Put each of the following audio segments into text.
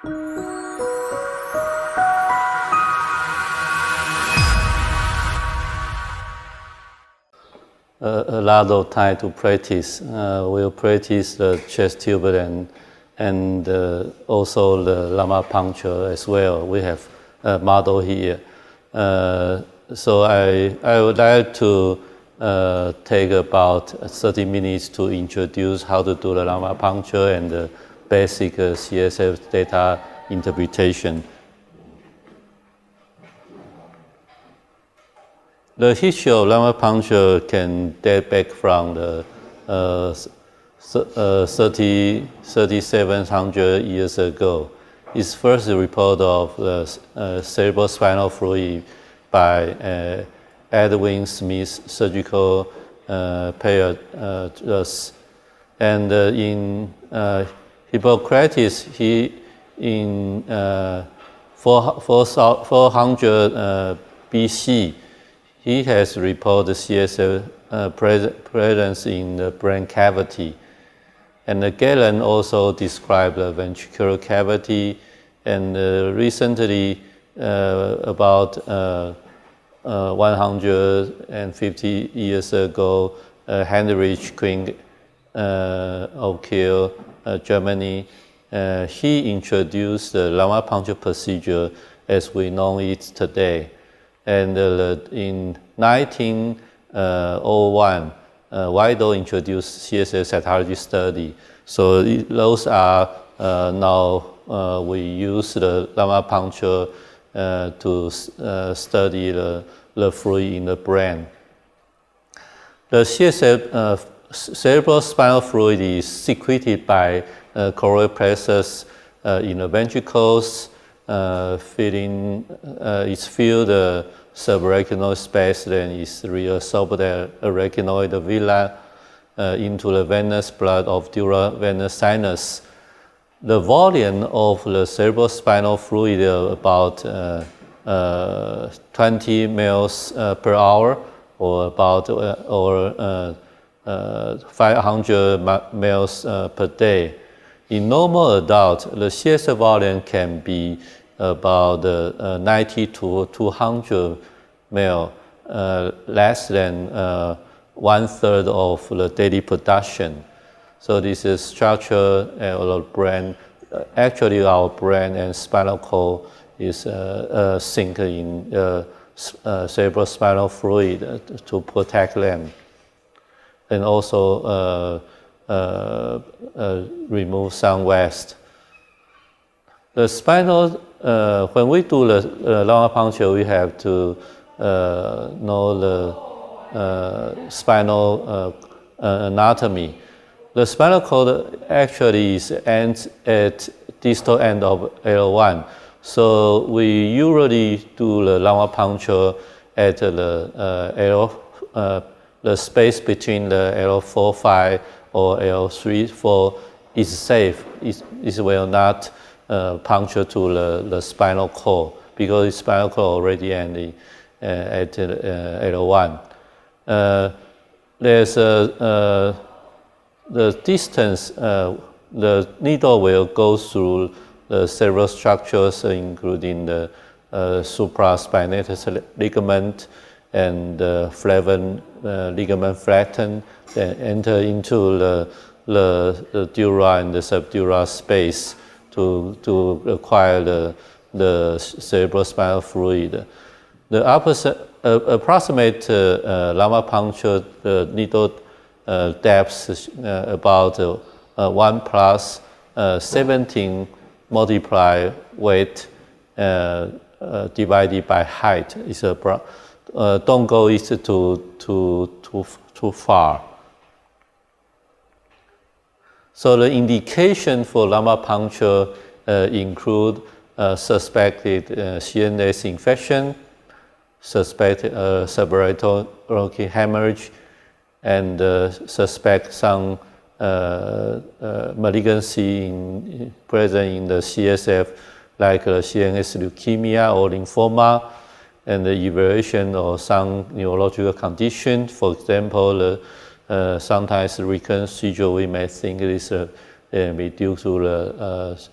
A lot of time to practice. We'll practice the chest tube and also the lumbar puncture as well. We have a model here. So I would like to take about 30 minutes to introduce how to do the lumbar puncture and the basic CSF data interpretation. The history of lumbar puncture can date back from the 3,700 years ago. It's first report of the cerebrospinal fluid by Edwin Smith surgical apparatus. And in Hippocrates, he in 400 BC, he has reported CSF presence in the brain cavity. And Galen also described the ventricular cavity. And recently, about 150 years ago, Heinrich Quinn of Kiel, Germany, he introduced the lumbar puncture procedure as we know it today. And in 1901, Weidel introduced CSF cytology study. So those are now we use the lumbar puncture to study the fluid in the brain. The CSF cerebrospinal fluid is secreted by choroid plexus in the ventricles, it's filled the subarachnoid space, then is reabsorbed the arachnoid villi into the venous blood of dura venous sinus. The volume of the cerebrospinal fluid about 20 mL per hour, or about 500 mL per day. In normal adult, the CSF volume can be about 90 to 200 ml, less than 1/3 of the daily production. So this is structure of the brain. Actually, our brain and spinal cord is sink in cerebrospinal fluid to protect them, and also remove some waste. The spinal, when we do the lumbar puncture, we have to know the spinal anatomy. The spinal cord actually ends at distal end of L1. So we usually do the lumbar puncture at the space between the L4-5 or L3-4 is safe. It will not puncture to the spinal cord, because the spinal cord already ending at L1. There's the distance, the needle will go through the several structures, including the supraspinatus ligament and the flavin ligament flatten, then enter into the dura and the subdural space to acquire the cerebrospinal fluid. The approximate lumbar puncture, the needle depth is about 1 plus 17 multiply weight divided by height. Is don't go east too far. So the indication for lumbar puncture include suspected CNS infection, suspected subarachnoid hemorrhage, and suspect some malignancy present in the CSF, like CNS leukemia or lymphoma, and the evaluation of some neurological condition. For example, sometimes recurrent seizure, we may think it is and be due to the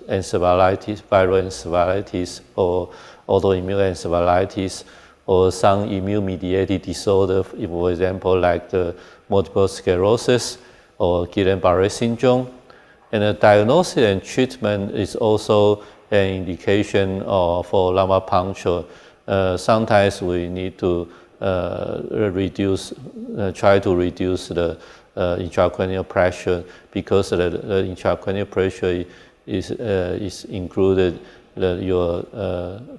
encephalitis, viral encephalitis, or autoimmune encephalitis, or some immune-mediated disorder, for example, like the multiple sclerosis or Guillain-Barré syndrome. And the diagnosis and treatment is also an indication for lumbar puncture. Sometimes we need to try to reduce the intracranial pressure, because the intracranial pressure is included your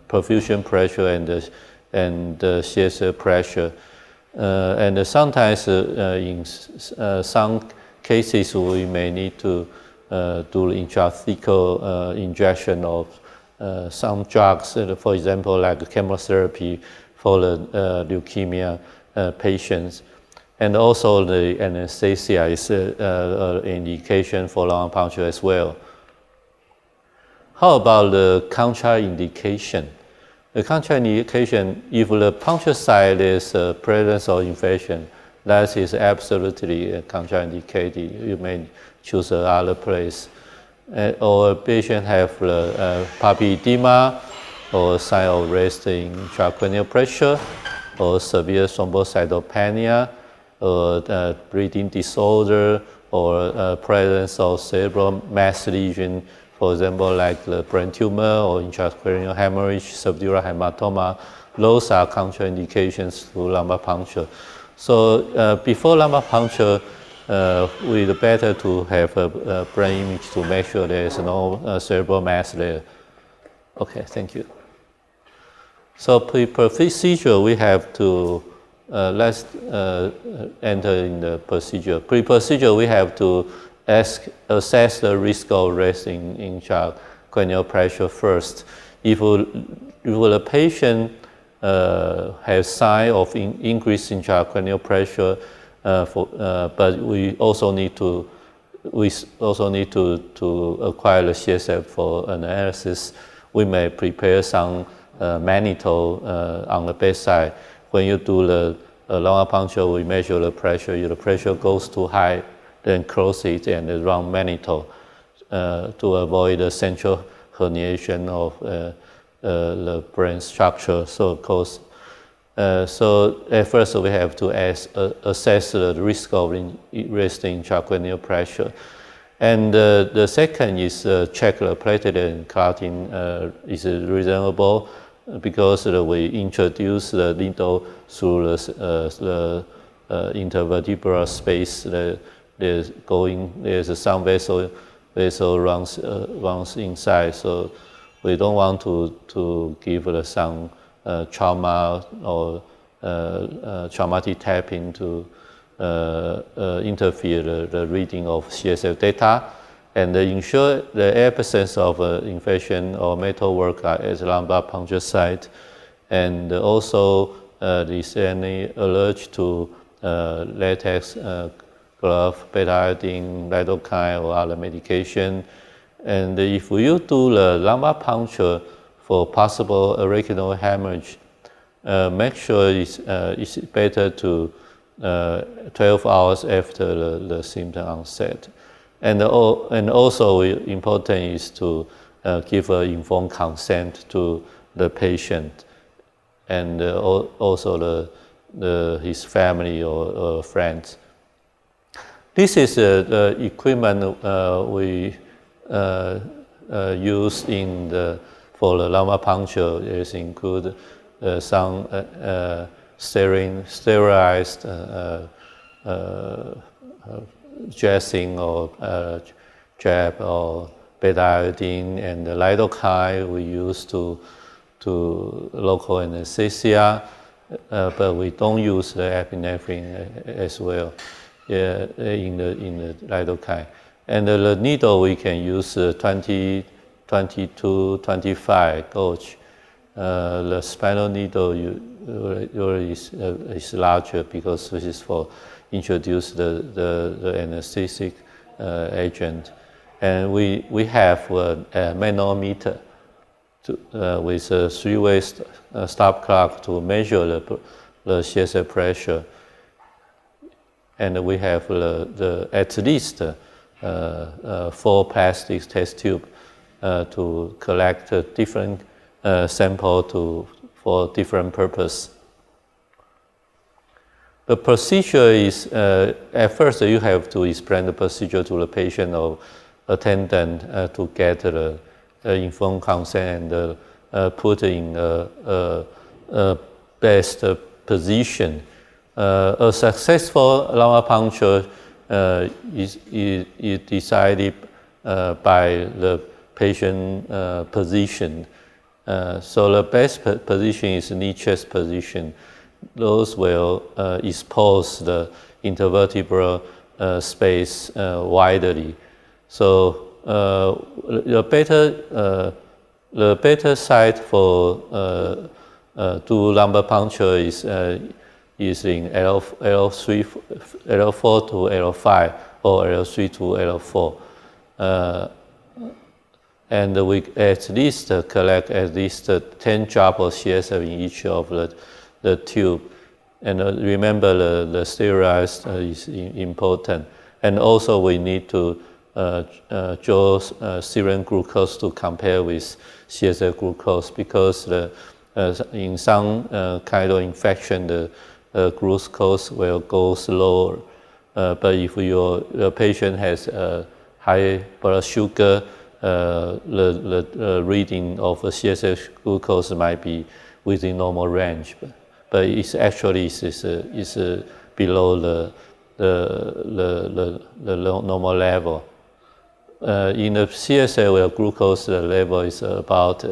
perfusion pressure and the CSF pressure. And sometimes in some cases we may need to do intrathecal injection of some drugs, for example, like chemotherapy for the leukemia patients. And also the anesthesia is an indication for lumbar puncture as well. How about the contraindication? The contraindication, if the puncture site is presence of infection, that is absolutely contraindicated. You may choose another place. Or a patient have puppy edema, or sign of resting intracranial pressure, or severe thrombocytopenia, or breathing disorder, or presence of cerebral mass lesion, for example, like the brain tumor or intracranial hemorrhage, subdural hematoma. Those are contraindications to lumbar puncture. So before lumbar puncture, it's better to have a brain image to make sure there is no cerebral mass there. Okay, thank you. So pre-procedure, we have to, let's enter in the procedure. Pre-procedure, we have to assess the risk of resting intracranial pressure first. If the patient has sign of increased intracranial pressure, but we also need to acquire the CSF for analysis. We may prepare some mannitol on the bedside. When you do the lumbar puncture, we measure the pressure. If the pressure goes too high, then close it and run mannitol to avoid the central herniation of the brain structure. So at first we have to assess the risk of resting intracranial pressure. And the second is check the platelet and creatinine is reasonable, because we introduce the needle through the intervertebral space. There's some vessel runs inside, so we don't want to give some trauma or traumatic tapping to interfere the reading of CSF data, and ensure the absence of infection or metalwork at the lumbar puncture site, and also is any allergy to latex glove, beta-iodine, lidocaine, or other medication. And if you do the lumbar puncture for possible arachnoid hemorrhage, make sure it's better to 12 hours after the symptom onset. And also important is to give informed consent to the patient, and also his family or friends. This is the equipment we use for the lumbar puncture. It include some sterilized dressing or jab or beta-iodine, and the lidocaine we use to local anesthesia, but we don't use the epinephrine as well in the lidocaine. And the needle we can use 20, 22, 25 gauge. The spinal needle usually is larger, because this is for introduce the anesthetic agent. And we have a manometer with a three-way stop clock to measure the CSF pressure. And we have at least 4 plastic test tube to collect different sample for different purpose. The procedure is, at first you have to explain the procedure to the patient or attendant to get the informed consent and put in a best position. A successful lumbar puncture is decided by the patient position. So the best position is knee chest position. Those will expose the intervertebral space widely. So the better site for do lumbar puncture is in L4 to L5 or L3 to L4. And we at least collect at least 10 drops of CSF in each of the tube. And remember the sterilize is important. And also we need to draw serum glucose to compare with CSF glucose, because in some kind of infection the glucose will go slower. But if your patient has high blood sugar, the reading of CSF glucose might be within normal range, but it's actually is below the normal level. In the CSF, where glucose level is about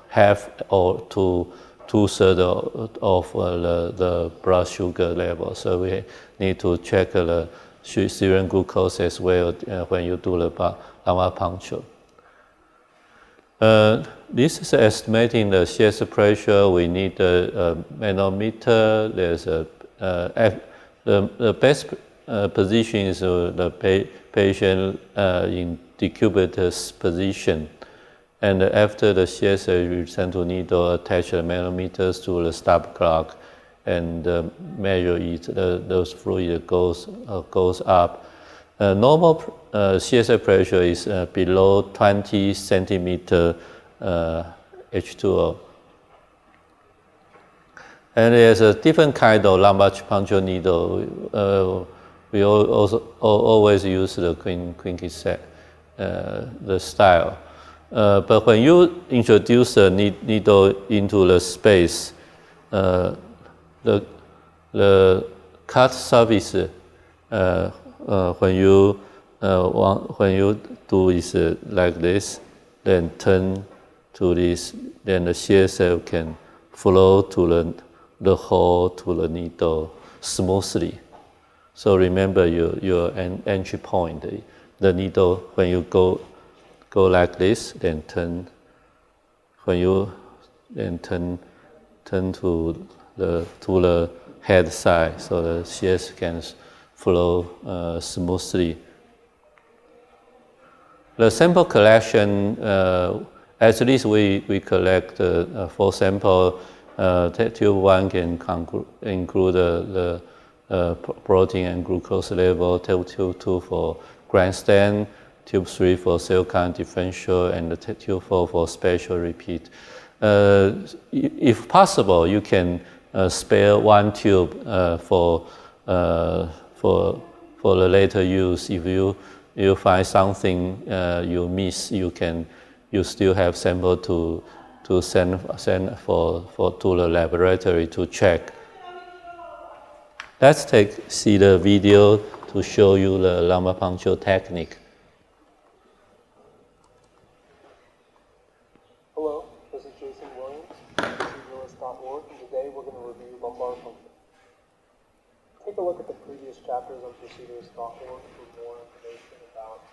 half or to 2/3 of the blood sugar level. So we need to check the serum glucose as well when you do the lumbar puncture. This is estimating the CSF pressure. We need a manometer. There's the best position is the patient in decubitus position. And after the CSF, you return to needle, attach the manometers to the stop clock, and measure it. Those fluid goes up. Normal CSF pressure is below 20 centimeter H2O. And there's a different kind of lumbar puncture needle. We also always use the quinquisette, the style. But when you introduce the needle into the space, the cut surface when you do is like this, then turn to this, then the CSF can flow to the hole to the needle smoothly. So remember your entry point. The needle, when you go like this, then turn. When you then turn to the head side, so the CSF can flow smoothly. The sample collection, at least we collect 4 samples. Tube 1 can include the protein and glucose level, tube 2 for grandstand, tube 3 for cell count differential, and tube 4 for spatial repeat. If possible, you can spare 1 tube for the later use. If you find something you miss, you still have sample to send to the laboratory to check. Let's see the video to show you the lumbar puncture technique. Hello, this is Jason Williams from proceduralist.org, and today we're going to review lumbar puncture. Take a look at the previous chapters on proceduralist.org for more information about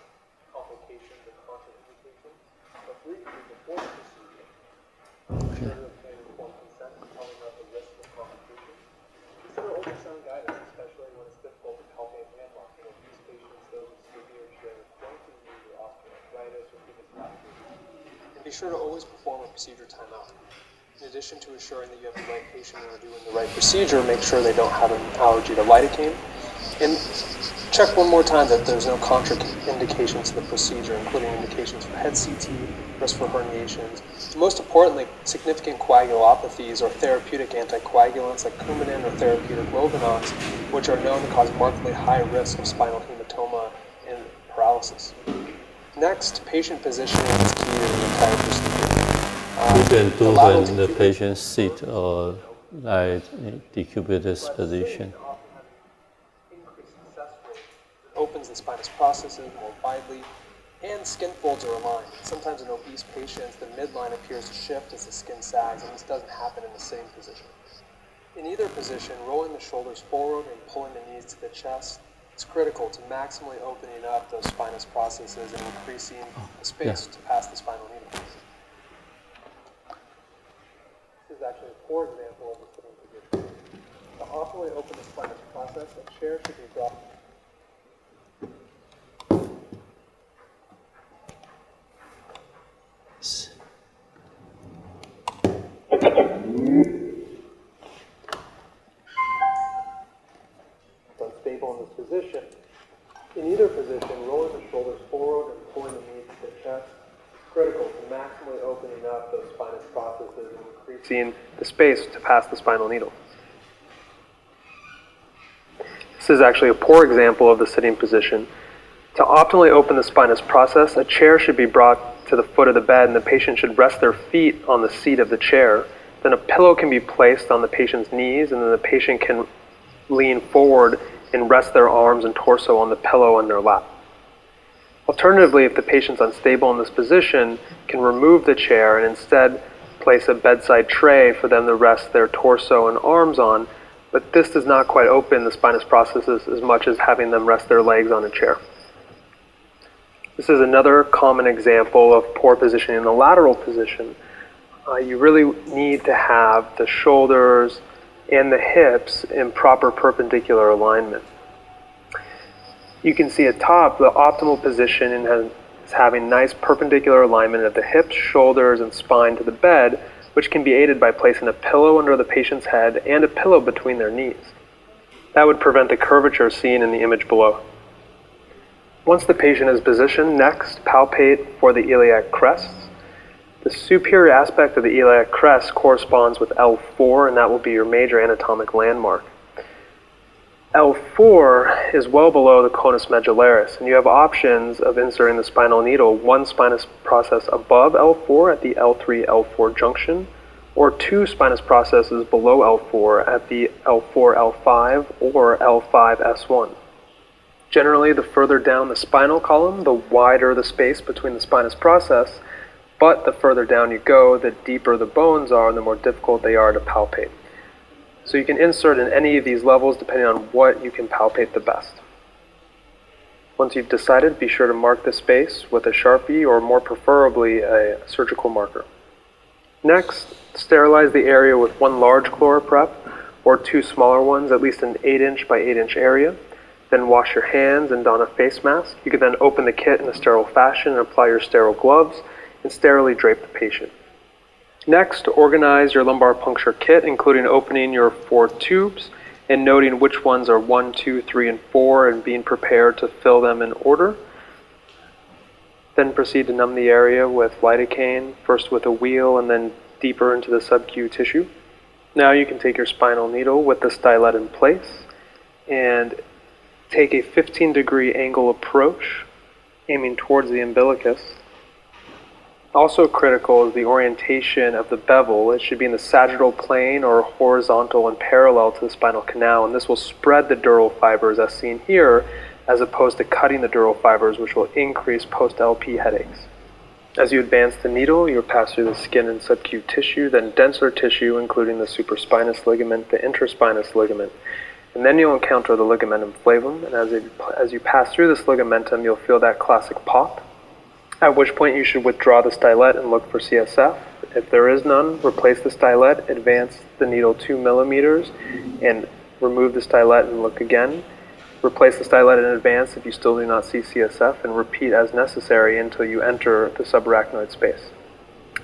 complications and contraindications. But briefly, before the procedure, be sure to obtain informed consent and telling about the risk of complications. Consider ultrasound guidance, especially when it's difficult to palpate landmarks. In obese patients, those with severe share joint disease or osteoarthritis or venous vasculitis. And be sure to always perform a procedure timeout. In addition to ensuring that you have the right patient and are doing the right procedure, make sure they don't have an allergy to lidocaine. And check one more time that there's no contraindications to the procedure, including indications for head CT, risk for herniations. Most importantly, significant coagulopathies or therapeutic anticoagulants like Coumadin or therapeutic Lovenox, which are known to cause markedly high risk of spinal hematoma and paralysis. Next, patient positioning is key to the entire procedure. You can do when the patient sit or like decubitus position. Opens the spinous processes more widely, and skin folds are aligned. Sometimes in obese patients, the midline appears to shift as the skin sags, and this doesn't happen in the same position. In either position, rolling the shoulders forward and pulling the knees to the chest is critical to maximally opening up those spinous processes and increasing the space to pass the spinal needle. This is actually a poor example of the sitting position. To optimally open the spinous process, a chair should be brought. Unstable in this position. In either position, rolling the shoulders forward and pulling the knees to the chest is critical to maximally opening up those spinous processes and increasing the space to pass the spinal needle. This is actually a poor example of the sitting position. To optimally open the spinous process, a chair should be brought to the foot of the bed and the patient should rest their feet on the seat of the chair. Then a pillow can be placed on the patient's knees and then the patient can lean forward and rest their arms and torso on the pillow in their lap. Alternatively, if the patient's unstable in this position, can remove the chair and instead place a bedside tray for them to rest their torso and arms on, but this does not quite open the spinous processes as much as having them rest their legs on a chair. This is another common example of poor positioning in the lateral position. You really need to have the shoulders and the hips in proper perpendicular alignment. You can see at top the optimal position is having nice perpendicular alignment of the hips, shoulders, and spine to the bed, which can be aided by placing a pillow under the patient's head and a pillow between their knees. That would prevent the curvature seen in the image below. Once the patient is positioned, next palpate for the iliac crests. The superior aspect of the iliac crest corresponds with L4, and that will be your major anatomic landmark. L4 is well below the conus medullaris, and you have options of inserting the spinal needle, one spinous process above L4 at the L3-L4 junction, or two spinous processes below L4 at the L4-L5 or L5-S1. Generally, the further down the spinal column, the wider the space between the spinous process, but the further down you go, the deeper the bones are and the more difficult they are to palpate. So you can insert in any of these levels depending on what you can palpate the best. Once you've decided, be sure to mark the space with a Sharpie or more preferably a surgical marker. Next, sterilize the area with one large ChloraPrep or two smaller ones, at least an 8-inch by 8-inch area. Then wash your hands and don a face mask. You can then open the kit in a sterile fashion and apply your sterile gloves and sterilely drape the patient. Next, organize your lumbar puncture kit, including opening your 4 tubes and noting which ones are 1, 2, 3, and 4 and being prepared to fill them in order. Then proceed to numb the area with lidocaine, first with a wheel and then deeper into the sub-Q tissue. Now you can take your spinal needle with the stylet in place and take a 15-degree angle approach, aiming towards the umbilicus. Also critical is the orientation of the bevel. It should be in the sagittal plane or horizontal and parallel to the spinal canal, and this will spread the dural fibers as seen here, as opposed to cutting the dural fibers, which will increase post-LP headaches. As you advance the needle, you'll pass through the skin and sub-Q tissue, then denser tissue, including the supraspinous ligament, the interspinous ligament. And then you'll encounter the ligamentum flavum, and as you pass through this ligamentum, you'll feel that classic pop, at which point you should withdraw the stylet and look for CSF. If there is none, replace the stylet, advance the needle 2 millimeters, and remove the stylet and look again. Replace the stylet in advance if you still do not see CSF, and repeat as necessary until you enter the subarachnoid space.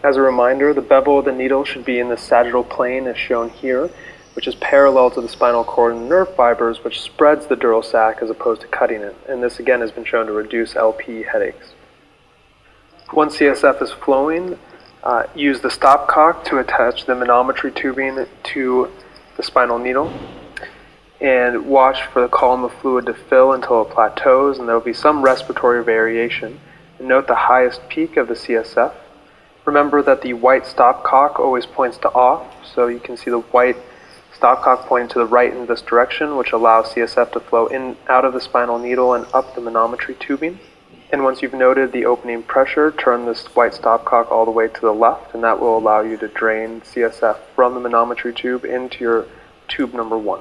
As a reminder, the bevel of the needle should be in the sagittal plane as shown here. which is parallel to the spinal cord and nerve fibers, which spreads the dural sac as opposed to cutting it. And this again has been shown to reduce LP headaches. Once CSF is flowing, use the stopcock to attach the manometry tubing to the spinal needle, and watch for the column of fluid to fill until it plateaus, and there will be some respiratory variation. And note the highest peak of the CSF. Remember that the white stopcock always points to off, so you can see the white stopcock pointing to the right in this direction, which allows CSF to flow in out of the spinal needle and up the manometry tubing. And once you've noted the opening pressure, turn this white stopcock all the way to the left, and that will allow you to drain CSF from the manometry tube into your tube number 1.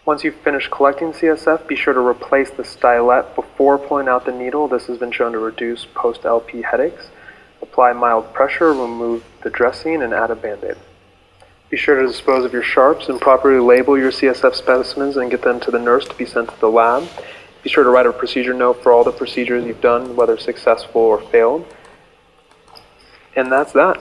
Once you've finished collecting CSF, be sure to replace the stylet before pulling out the needle. This has been shown to reduce post-LP headaches. Apply mild pressure, remove the dressing, and add a Band-Aid. Be sure to dispose of your sharps and properly label your CSF specimens and get them to the nurse to be sent to the lab. Be sure to write a procedure note for all the procedures you've done, whether successful or failed. And that's that.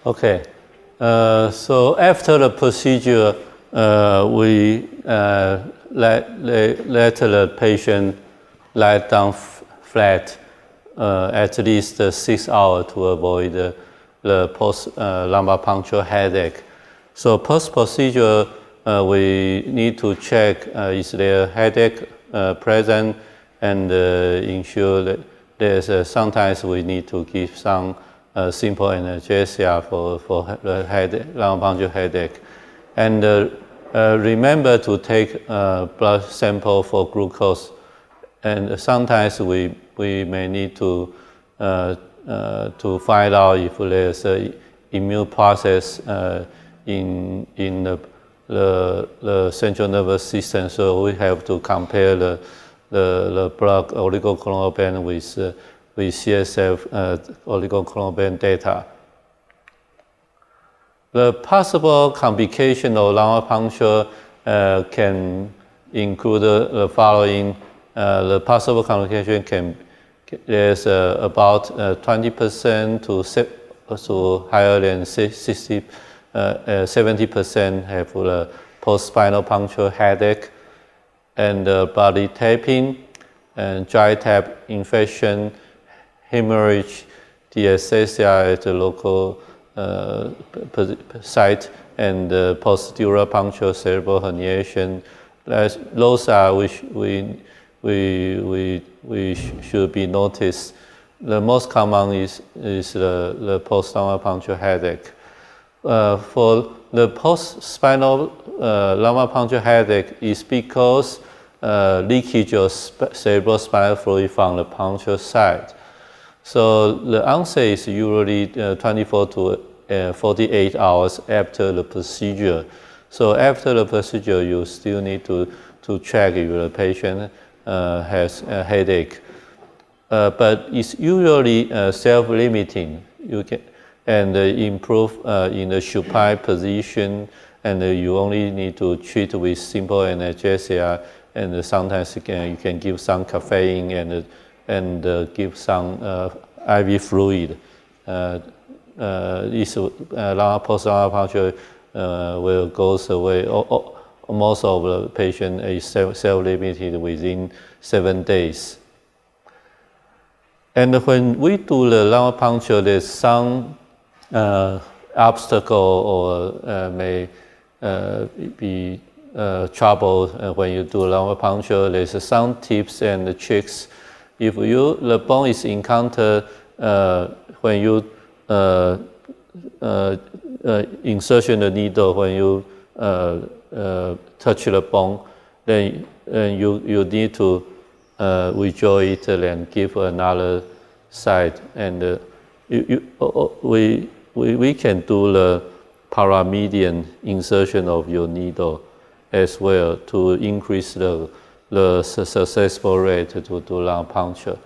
Okay, so after the procedure, we let the patient lie down flat at least 6 hours to avoid the post-lumbar puncture headache. So post-procedure, we need to check is there headache present, and ensure that there's sometimes we need to give some simple analgesia for the lumbar puncture headache. And remember to take blood sample for glucose. And sometimes we may need to find out if there's an immune process in the central nervous system. So we have to compare the blood oligoclonal band with CSF oligoclonal band data. The possible complication of lumbar puncture can include the following. The possible complication there's about 20% to higher than 70% have post-spinal puncture headache, and body tapping, and dry tap infection, hemorrhage, diastasia at the local site, and post-dural puncture, cerebral herniation. Those are which we should be noticed. The most common is the post-lumbar puncture headache. For the post-spinal lumbar puncture headache is because leakage of cerebral spinal fluid from the puncture site. So the onset is usually 24 to 48 hours after the procedure. So after the procedure, you still need to check if the patient has a headache. But it's usually self-limiting. You can improve in the supine position, and you only need to treat with simple analgesia, and sometimes you can give some caffeine and give some IV fluid. This post-lumbar puncture will go away. Most of the patient is self-limited within 7 days. And when we do the lumbar puncture, there's some obstacle or may be trouble when you do lumbar puncture. There's some tips and tricks. If the bone is encountered when you insertion the needle, when you touch the bone, then you need to withdraw it and give another side. And we can do the paramedian insertion of your needle as well to increase the successful rate to do lumbar puncture.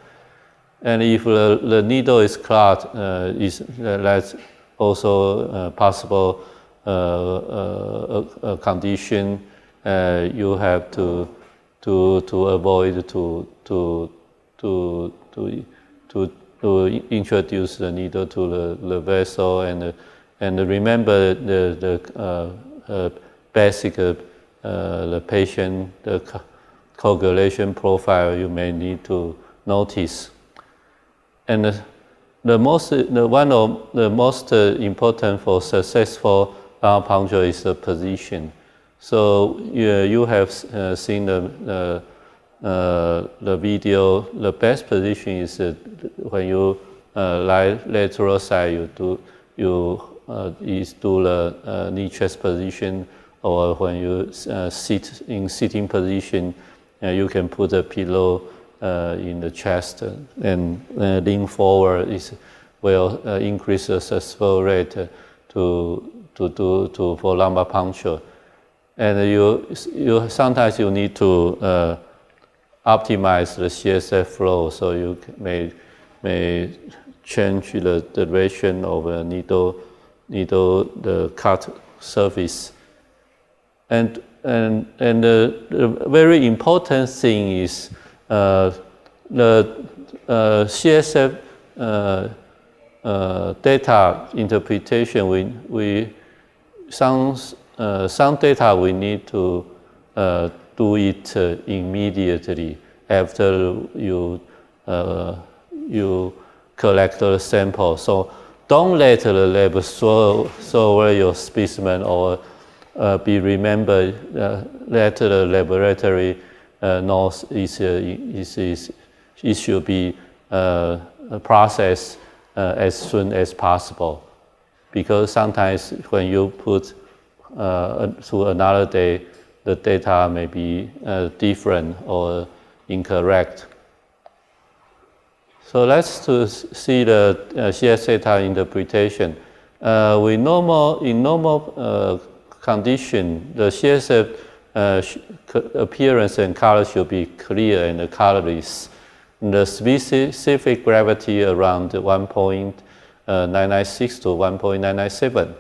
And if the needle is clogged, that's also possible condition. You have to to avoid to introduce the needle to the vessel, and remember the basic the patient coagulation profile you may need to notice. And one of the most important for successful lumbar puncture is the position. So you have seen the video. The best position is when you lie lateral side. You do the knee chest position, or when you sit in sitting position, you can put a pillow in the chest and lean forward. It will increase the successful rate for lumbar puncture. And you sometimes you need to optimize the CSF flow, so you may change the direction of the needle the cut surface. And the very important thing is the CSF data interpretation. Some data we need to do it immediately after you collect the sample. So don't let the lab throw away your specimen, or be remembered. Let the laboratory knows it should be processed as soon as possible, because sometimes when you put to another day, the data may be different or incorrect. So let's see the CS data interpretation. In normal condition, the CSF appearance and color should be clear and colorless. The specific gravity around 1.996 to 1.997.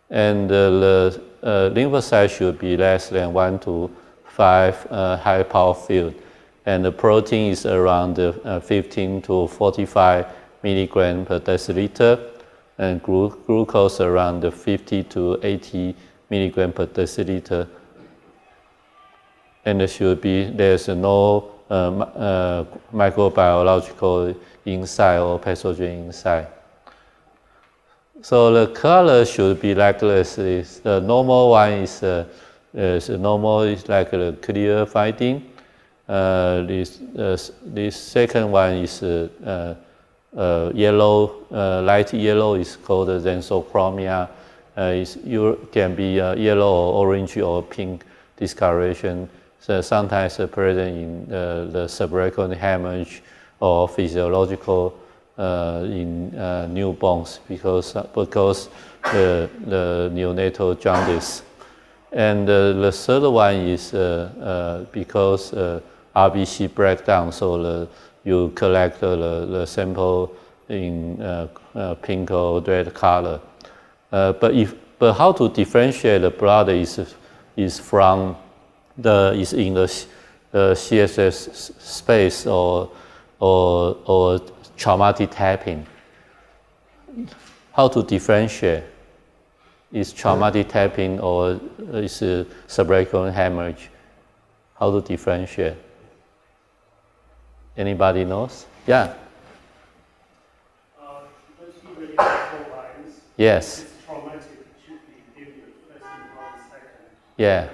And the lymphocyte should be less than 1 to 5 high power field. And the protein is around 15 to 45 milligram per deciliter, and glucose around 50 to 80 milligram per deciliter. And there's no microbiological insight or pathogen insight. So the color should be like this. The normal one is like a clear finding. This second one is yellow, light yellow is called xanthochromia. You can be yellow or orange or pink discoloration. So sometimes present in the subarachnoid hemorrhage or physiological in newborns because the neonatal jaundice. And the third one is because RBC breakdown, so you collect the sample in pink or red color. But how to differentiate the blood is in the CSF space or traumatic tapping. How to differentiate? Is traumatic tapping or is subarachnoid hemorrhage? How to differentiate? Anybody knows? Yeah. Those two really control lines. Yes. It's traumatic. It should be immediate, less than 1 second. Yeah.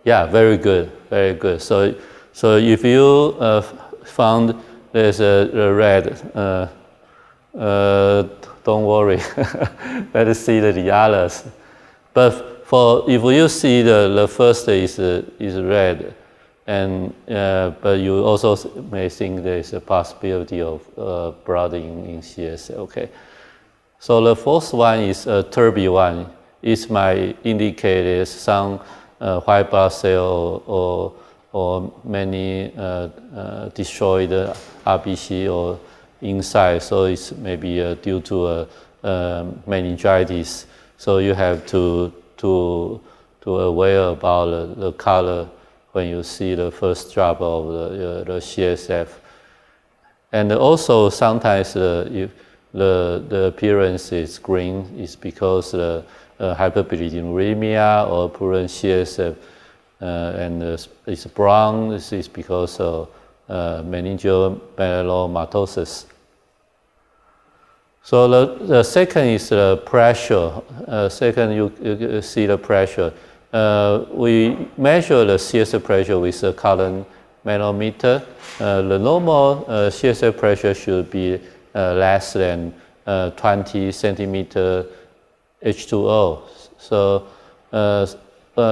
Yeah, very good, very good. So if you found there's a red, don't worry. Let's see the others. But if you see the first is red, and but you also may think there is a possibility of blood in CS. Okay. So the fourth one is a turbid one. It might indicate some white blood cell or many destroyed RBC or inside. So it's maybe due to meningitis. So you have to aware about the color when you see the first drop of the CSF. And also sometimes if the appearance is green, is because the hyperbilirubinemia or prurient CSF, and it's brown, this is because of meningeal myelomatosis. So the second is the pressure. Second, you see the pressure. We measure the CSF pressure with a current manometer. The normal CSF pressure should be less than 20 centimeter H2O. So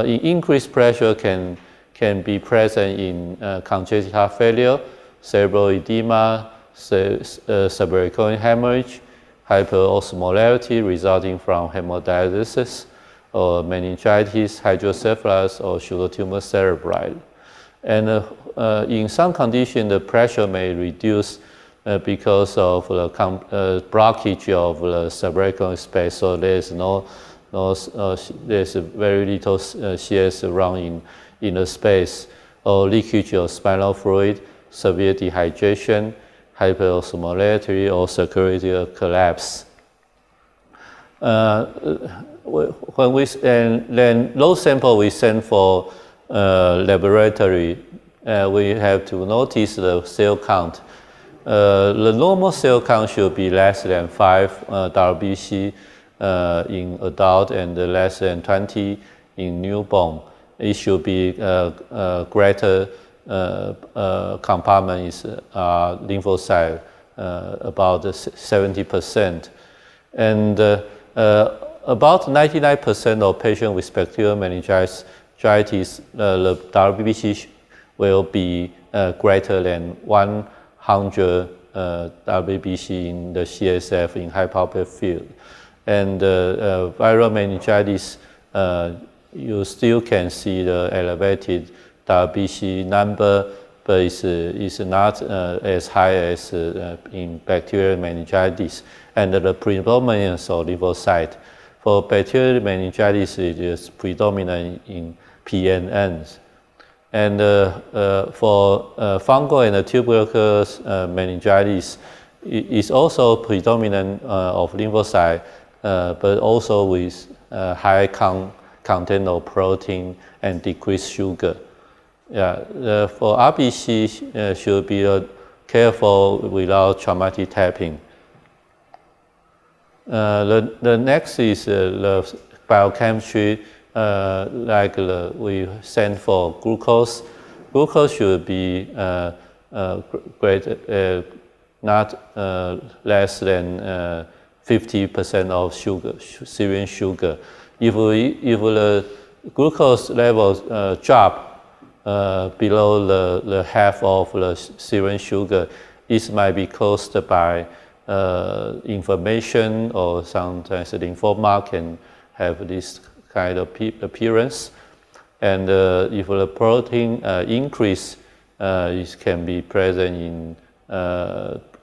increased pressure can be present in congestive heart failure, cerebral edema, subarachnoid hemorrhage, hyperosmolarity resulting from hemodialysis, or meningitis, hydrocephalus, or sugar tumor cerebri. And in some conditions, the pressure may reduce because of the blockage of the subarachnoid space. So there's there's very little CS around in the space, or leakage of spinal fluid, severe dehydration, hyperosmolarity, or circulatory collapse. When we then low sample we send for laboratory, we have to notice the cell count. The normal cell count should be less than 5 WBC in adult and less than 20 in newborn. It should be greater compartment is lymphocyte, about 70%. And about 99% of patients with bacterial meningitis, the WBC will be greater than 100 WBC in the CSF in high power field. And viral meningitis, you still can see the elevated WBC number, but it's not as high as in bacterial meningitis. And the predominance of lymphocyte. For bacterial meningitis, it is predominant in PNNs. And for fungal and tuberculous meningitis, it's also predominant of lymphocyte, but also with high content of protein and decreased sugar. Yeah, for RBC, should be careful without traumatic tapping. The next is the biochemistry, like we send for glucose. Glucose should be not less than 50% of sugar, serum sugar. If the glucose level drop below the half of the serum sugar, it might be caused by inflammation, or sometimes lymphoma can have this kind of appearance. And if the protein increase, it can be present in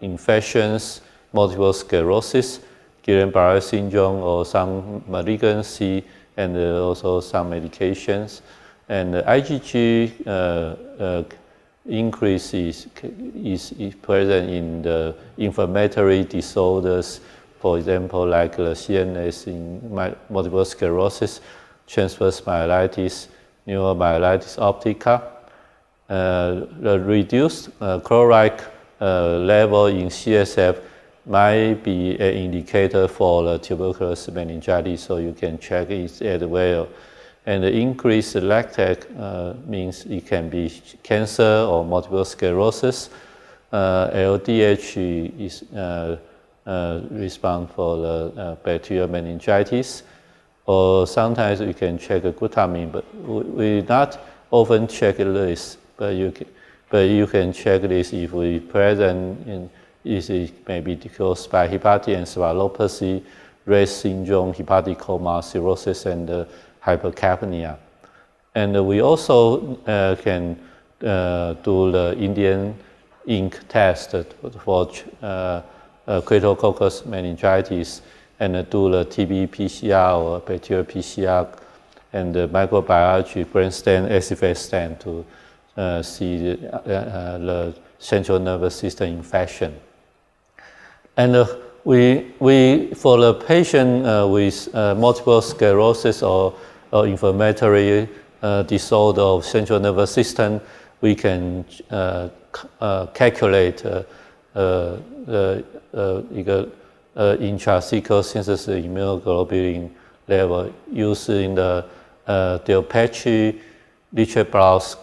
infections, multiple sclerosis, Guillain-Barré syndrome, or some malignancy, and also some medications. And the IgG increase is present in the inflammatory disorders, for example, like the CNS in multiple sclerosis, transverse myelitis, neuromyelitis optica. The reduced chloride level in CSF might be an indicator for the tuberculous meningitis, so you can check it as well. And the increased lactate means it can be cancer or multiple sclerosis. LDH is respond for the bacterial meningitis. Or sometimes we can check glutamine, but we not often check this. But you can check this if we present in is maybe caused by hepatic encephalopathy, Rett syndrome, hepatic coma, cirrhosis, and hypercapnia. And we also can do the Indian ink test for Cryptococcus meningitis, and do the TB PCR or bacterial PCR, and the microbiology brain stem, acid stem to see the central nervous system infection. And we for the patient with multiple sclerosis or inflammatory disorder of central nervous system, we can calculate the intrathecal synthesis immunoglobulin level using the Delpech Lichtenblatt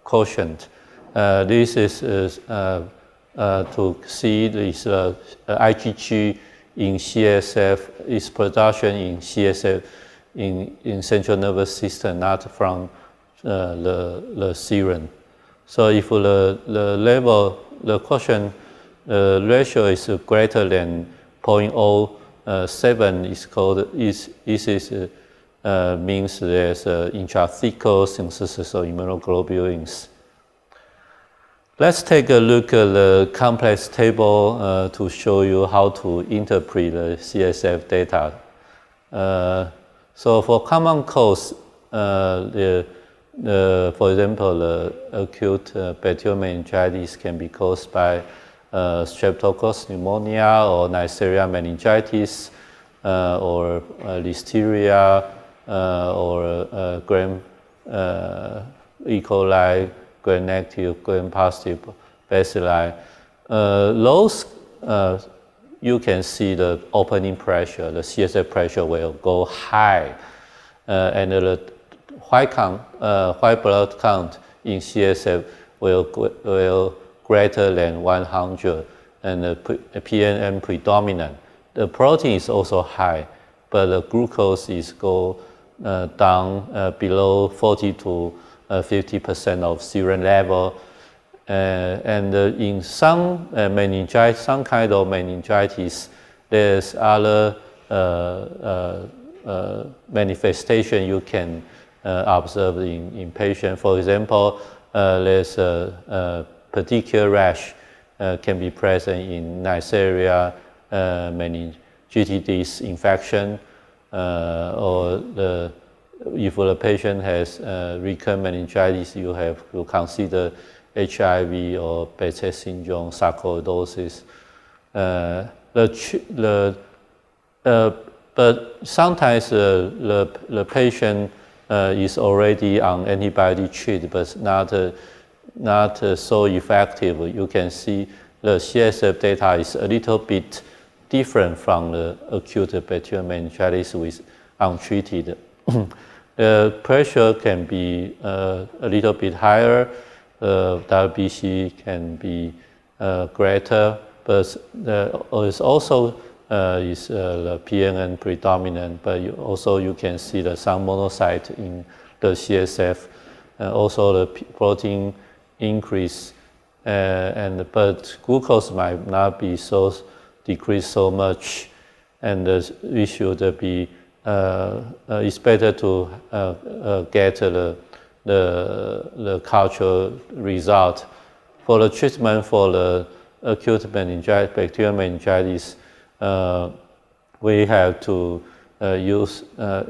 quotient. This is to see this IgG in CSF, its production in CSF in central nervous system, not from the serum. So if the level, the quotient ratio is greater than 0.07, is called means there's intrathecal synthesis of immunoglobulins. Let's take a look at the complex table to show you how to interpret the CSF data. So for common cause, for example, the acute bacterial meningitis can be caused by Streptococcus pneumonia or Neisseria meningitis or Listeria or Gram E. coli, gram-negative, gram-positive bacilli. Those you can see the opening pressure, the CSF pressure will go high, and the white blood count in CSF will greater than 100, and the TMM predominant. The protein is also high, but the glucose is go down below 40 to 50% of serum level, and in some meningitis, some kind of meningitis, there's other manifestation you can observe in patient. For example, there's a particular rash can be present in Neisseria meningitis infection, or if the patient has recurrent meningitis, you have to consider HIV or Behçet syndrome, sarcoidosis. But sometimes the patient is already on antibiotic treatment, but not so effective. You can see the CSF data is a little bit different from the acute bacterial meningitis with untreated. The pressure can be a little bit higher, WBC can be greater, but it's also is the PNN predominant, but you can see some monocyte in the CSF, also the protein increase, but glucose might not be so decreased so much, and we should be it's better to get the culture result. For the treatment for the acute meningitis, bacterial meningitis, we have to use,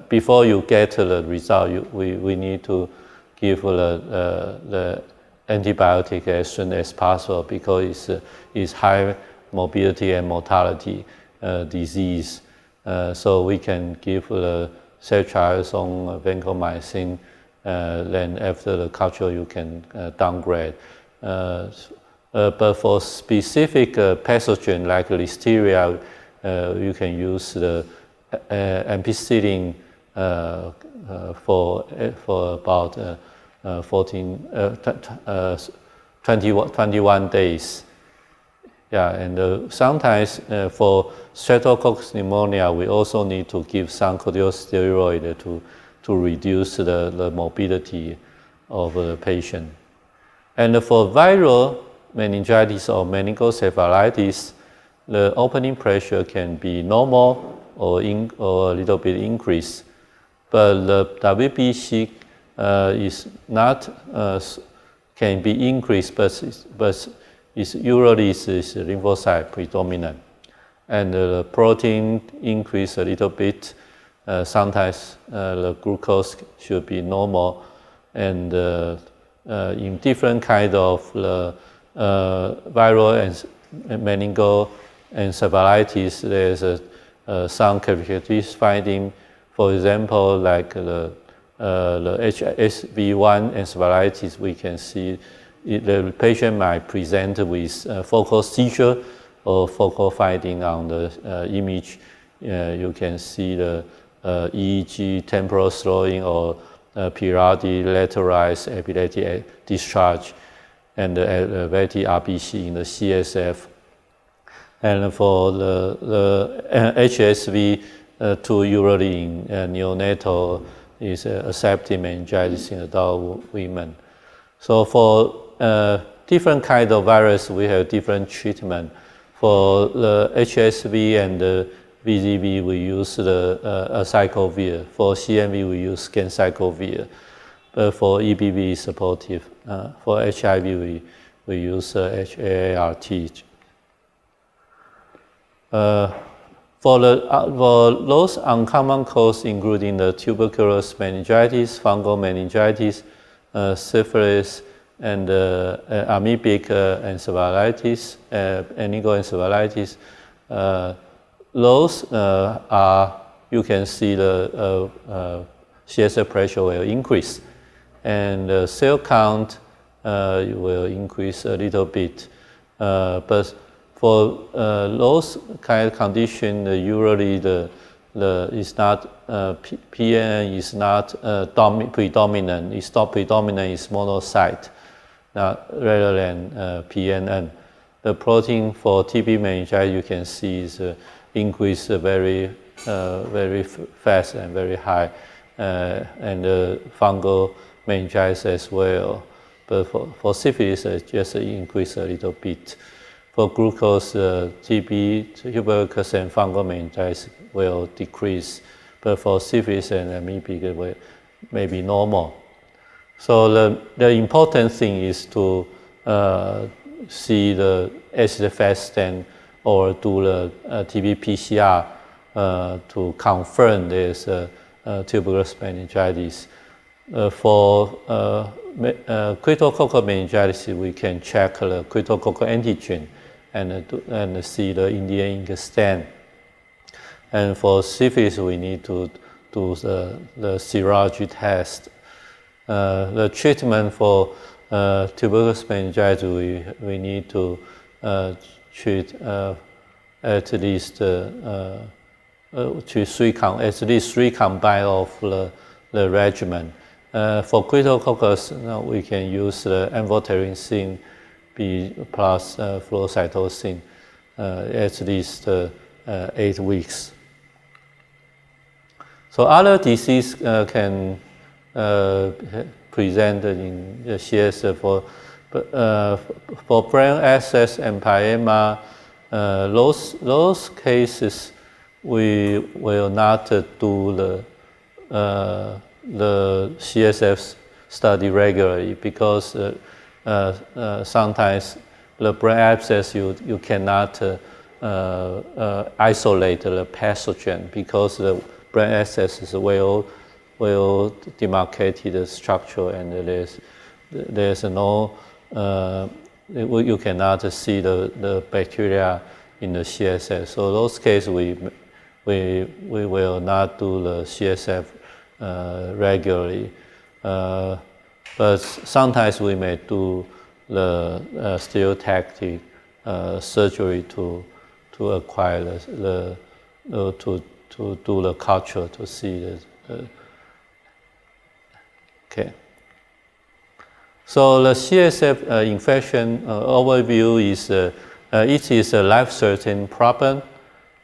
before you get the result, we need to give the antibiotic as soon as possible, because it's high morbidity and mortality disease. So we can give the ceftriaxone, vancomycin, then after the culture you can downgrade. But for specific pathogen like Listeria, you can use the ampicillin for about 21 days. Yeah, and sometimes for Streptococcus pneumonia, we also need to give some corticosteroid to reduce the morbidity of the patient. And for viral meningitis or meningoencephalitis, the opening pressure can be normal or a little bit increased, but the WBC is not can be increased, but usually is lymphocyte predominant, and the protein increase a little bit, sometimes the glucose should be normal, and in different kind of viral and meningeal encephalitis, there's some characteristics finding. For example, like the HSV1 encephalitis, we can see the patient might present with focal seizure or focal finding on the image. You can see the EEG temporal slowing or periodic lateralized epileptic discharge, and the elevated RBC in the CSF. And for the HSV2, usually in neonatal, is accepted meningitis in adult women. So for different kind of virus, we have different treatment. For the HSV and the VZV, we use the acyclovir. For CMV, we use ganciclovir. But for EBV, supportive. For HIV, we use HAART. For those uncommon causes, including the tuberculous meningitis, fungal meningitis, syphilis, and amoebic encephalitis, meningoencephalitis, those are, you can see the CSF pressure will increase, and the cell count will increase a little bit. But for those kind of conditions, usually is not PNN is not predominant. It's not predominant. It's monocyte, rather than PNN. The protein for TB meningitis, you can see, is increase very fast and very high, and the fungal meningitis as well. But for syphilis, just increase a little bit. For glucose, TB, tuberculosis, and fungal meningitis will decrease, but for syphilis and amoebic, it may be normal. So the important thing is to see the acid fast stain or do the TB PCR to confirm there's tuberculosis meningitis. For cryptococcal meningitis, we can check the cryptococcal antigen and see the Indian ink stain. And for syphilis, we need to do the serology test. The treatment for tuberculosis meningitis, we need to treat at least three combined of the regimen. For cryptococcus, we can use the amphotericin B plus fluocytosine at least 8 weeks. So other disease can present in the CSF for brain abscess and pyema. Those cases we will not do the CSF study regularly, because sometimes the brain abscess you cannot isolate the pathogen, because the brain abscess is well demarcated structure, and there's no you cannot see the bacteria in the CSF. So those cases we will not do the CSF regularly, but sometimes we may do the stereotactic surgery to acquire to do the culture to see okay. So the CSF infection overview is it is a life-threatening problem,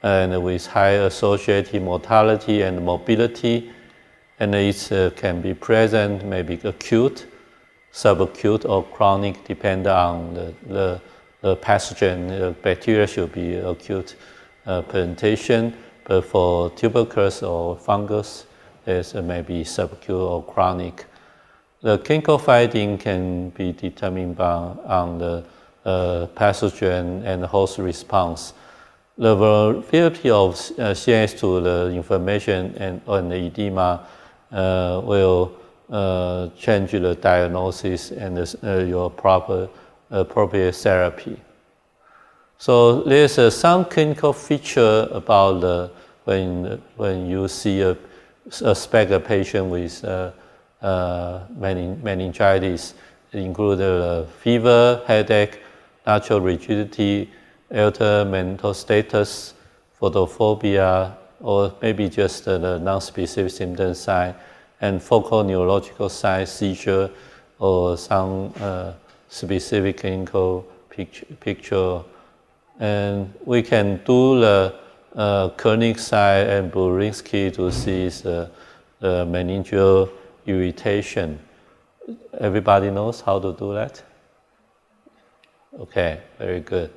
and with high associated mortality and morbidity, and it can be present, maybe acute, subacute, or chronic, depending on the pathogen. The bacteria should be acute presentation, but for tuberculosis or fungus, there's maybe subacute or chronic. The clinical finding can be determined on the pathogen and host response. the variability of CNS to the inflammation and the edema will change the diagnosis and your appropriate therapy. So there's some clinical feature about when you see suspect a patient with meningitis, include fever, headache, natural rigidity, altered mental status, photophobia, or maybe just the non-specific symptom sign, and focal neurological signs, seizure, or some specific clinical picture. And we can do the Koenig sign and Burinsky to see the meningeal irritation. Everybody knows how to do that? Okay, very good.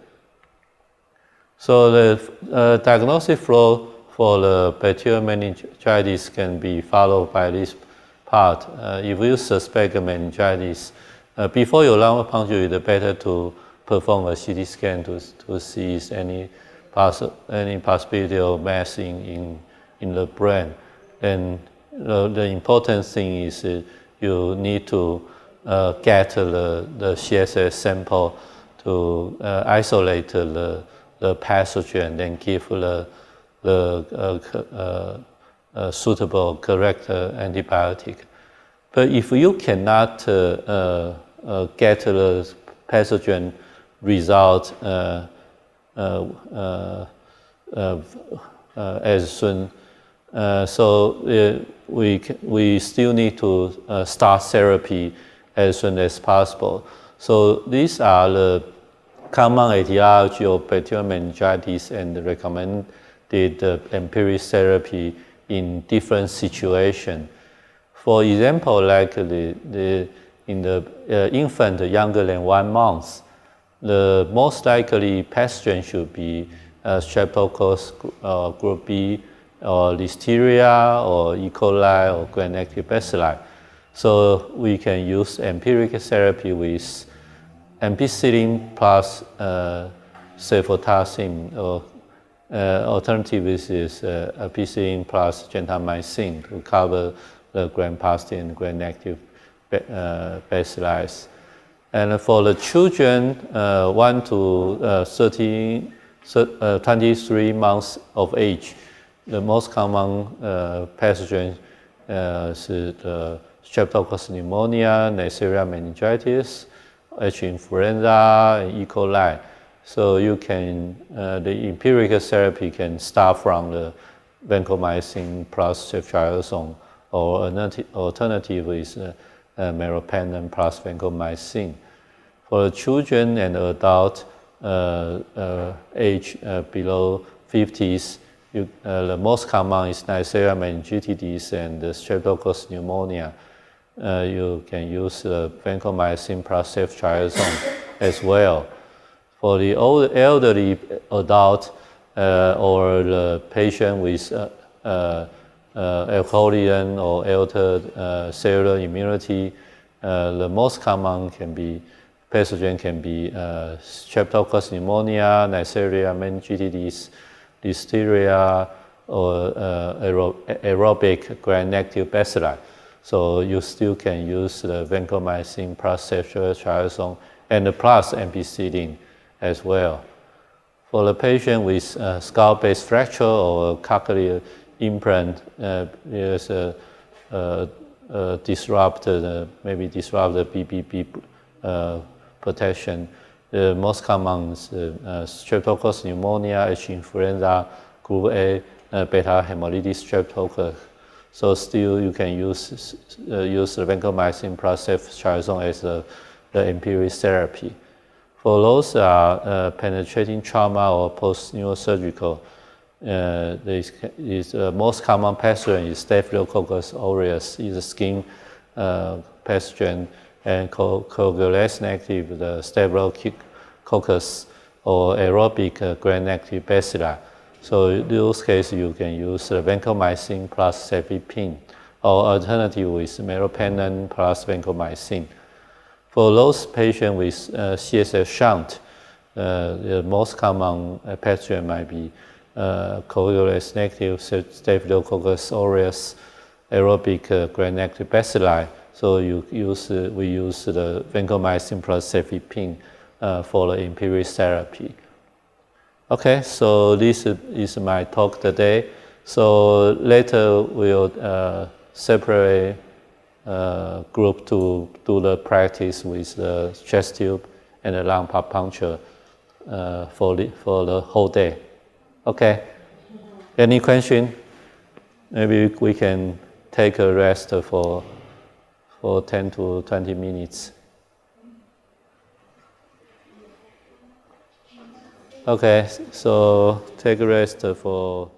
So the diagnostic flow for the bacterial meningitis can be followed by this part. If you suspect a meningitis, before your lumbar puncture, it's better to perform a CT scan to see if any possibility of mass in the brain. And the important thing is you need to get the CSF sample to isolate the pathogen, then give the suitable, correct antibiotic. But if you cannot get the pathogen result as soon, so we still need to start therapy as soon as possible. So these are the common etiology of bacterial meningitis and the recommended empiric therapy in different situations. For example, like in the infant younger than 1 month, the most likely pathogen should be Streptococcus group B, or Listeria, or E. coli, or gram-negative bacilli. So we can use empiric therapy with ampicillin plus cefotaxime, or alternative is ampicillin plus gentamicin to cover the gram-positive and gram-negative bacilli. And for the children 1 to 23 months of age, the most common pathogen is the Streptococcus pneumonia, Neisseria meningitis, H. influenza, and E. coli. So you can, the empirical therapy can start from the vancomycin plus ceftriaxone, or alternative is meropenem plus vancomycin. For the children and adult age below 50s, the most common is Neisseria meningitis and the Streptococcus pneumonia. You can use vancomycin plus ceftriaxone as well. For the elderly adult or the patient with alcoholism or altered cellular immunity, the most common pathogen can be Streptococcus pneumonia, Neisseria meningitis, Listeria, or aerobic gram-negative bacilli. So you still can use the vancomycin plus ceftriaxone and plus ampicillin as well. For the patient with skull-base fracture or cochlear implant, there's maybe disrupted BBB protection. The most common is Streptococcus pneumonia, H. influenza, group A, beta hemolytic streptococcus. So still you can use the vancomycin plus ceftriaxone as the empiric therapy. For those penetrating trauma or post-neurosurgical, the most common pathogen is Staphylococcus aureus, is a skin pathogen, and coagulase negative, the Staphylococcus, or aerobic gram-negative bacilli. So in those cases, you can use vancomycin plus cefepime, or alternative with meropenem plus vancomycin. For those patients with CSF shunt, The most common pathogen might be coagulase negative Staphylococcus aureus, aerobic gram-negative bacilli. So we use the vancomycin plus cefepime for the empiric therapy. Okay, so this is my talk today. So later we'll separate group to do the practice with the chest tube and the lumbar puncture for the whole day. Okay. Any question? Maybe we can take a rest for 10 to 20 minutes. Okay, so take a rest for